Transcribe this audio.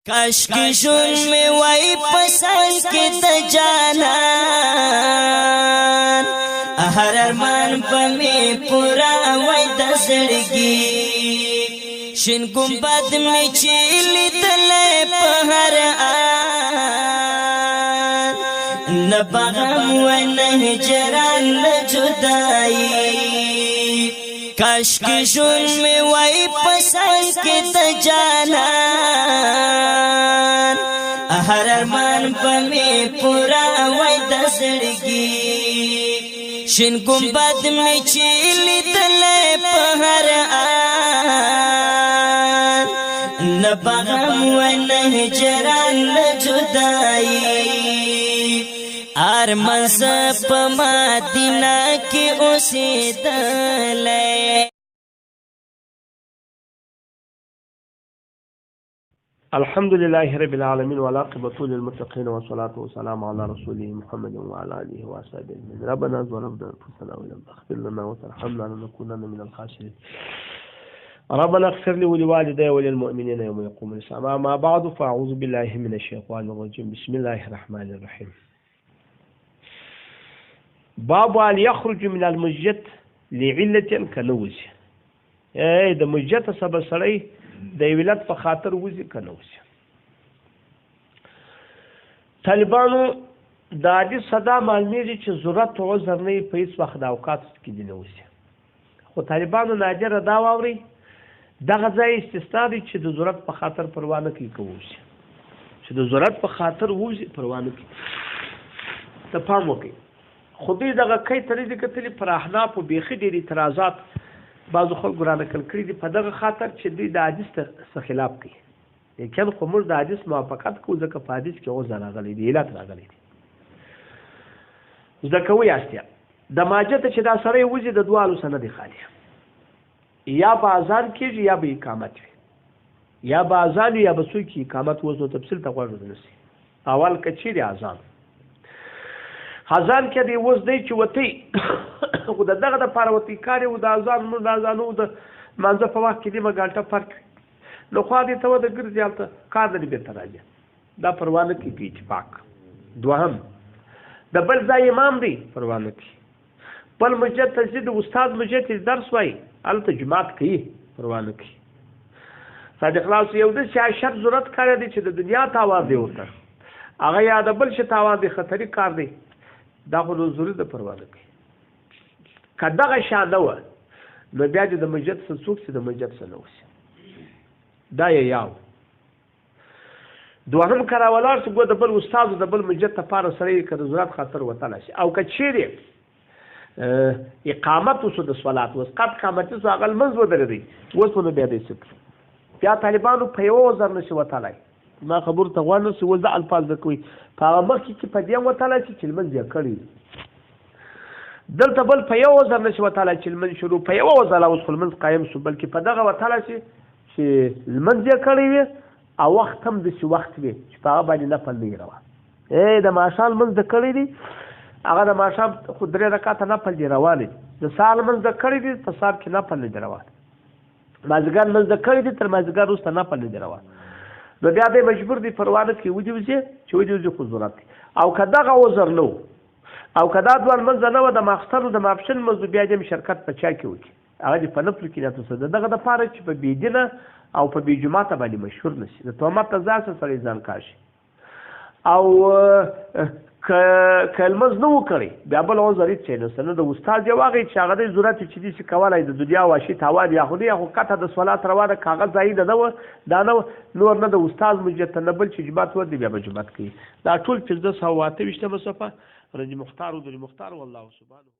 کاش کی شون میں وای پسند کی د جانان هر ارمان په می پورا وای د زړګي شین ګمبد می چیلی تل په هر آن نه بغم و نه هجران نه جدائی کاش کی شون میں وای پسند کی د جانان هر ارمان په می پورا وای د زړګي شین ګمبد می چیلی تل په هر آن نه بغم و نه هجران نه جدائی ارمان سپ مدینہ کی اوسیدلے الحمد لله رب العالمين والعاقبة للمتقين والصلاة والسلام على رسوله محمد وعلى آله وصحبه أجمعين ربنا ظلمنا أنفسنا وإن لم تغفر لنا وترحمنا لنكونن من الخاسرين ربنا اغفر لي ولوالدي وللمؤمنين يوم يقوم الحساب أما بعد فأعوذ بالله من الشيطان الرجيم بسم الله الرحمن الرحيم باب أن يخرج من المسجد لعلة كنوز د مسجد سبب سړی د ولادت په خاطر وځي کنه وځي طالبانو د دې صدا معلومیږي چې ضرورت او عذر نه په هیڅ وخت د اوقات کې دی نه وځي خو طالبانو ناجر دا واوري دغه ځای استثنا دي چې د ضرورت په خاطر پروا نه کوي کوي چې د ضرورت په خاطر وځي پروا نه کوي ته پام وکړئ خودی دغه کوي ترې د کتلې پر احناف او بیخي ډېر اعتراضات بعضو خلکو را نقل کړي دي په دغه خاطر چې دوی د حدیث څخه خلاف کوي لیکن خو موږ د حدیث موافقت کوو ځکه په حدیث کې عذر راغلی دی علت راغلی دی زده کوئ یاستیا د ماجه ته چې دا سړی وځي د دوالو سند خالی یا به اذان کېږي یا به اقامت وي یا به اذان یا به څوک اقامت وځو تفصیل ته غوږ ونیسئ اول که چیرې اذان اذان کې دی وځ دی چې وتی خو دغه د پاره وتی کار او د اذان نو د اذانو د منځه په وخت کې دی مګالټه فرق نو خو دې ته د ګرځي الته کار دې به تراجه دا پروانه کې پیچ پاک دوهم د بل ځای امام دی پروانه کې بل مسجد تسجد استاد مسجد درس وای الته جماعت کوي پروانه کې صادق خلاص یو د سیاست ضرورت کار دی چې د دنیا تاوان دی ورته هغه یا د بل شي تاوان دی خطرې کار دی دا خو ضروري د پروانه کې کداغه شاده و نو بیا د مسجد څخه څوک چې د مسجد څخه نوسي دا یو دوهم کرا ولار چې د بل استاد د بل مسجد ته پاره سره کړه ضرورت خاطر وته شي او کچيري اقامت وسو د صلات وسقط قامت وسو اقل منځ ودرې وسو نو بیا دې څه بیا طالبانو په یو ځر نشي وته ما خبر ته غوښنه چې ول د الفاظ کوي په مخ کې په دې وته چې منځ یې کړی دلته بل په یو ځر نشي وتعالى چې المن شروع په یو ځل اوس خپل قائم شو بلکې په دغه وتعالى چې المن یې کړی وي او وخت هم د شي وخت وي چې په باندې نه پل دی روان د ماشال منځ د کړی دی هغه د ماشال خو درې رکعات نه پل دی روان دي د سال منځ د کړی دی په صاحب کې نه پل دی روان مازګان منځ د کړی دی تر مازګان وروسته نه پل دی روان نو بیا به مجبور دی پروانه کې وځي چې وځي خو ضرورت او کداغه عذر نو او کدا دوه منځ نه و د ماخستر د ماپشن مزو بیا د شرکت په چا کې وکی هغه د فنفل کې نه څه دغه د پاره چې په بيدینه او په بي جمعه ته باندې مشهور نشي د تومت ځاسه سره ځان کاشي او کلمز نو کړی بیا بل وزري چې نو سند د استاد یو هغه چې هغه د ضرورت چې دي چې کولای د دنیا واشي تاوان یا خو خو کته د صلات روانه کاغذ ځای د دا نور نه د استاد مجته نه بل چې جماعت ور دی بیا به جماعت کوي دا ټول 1528 مصفه رضی مختار والله سبحانه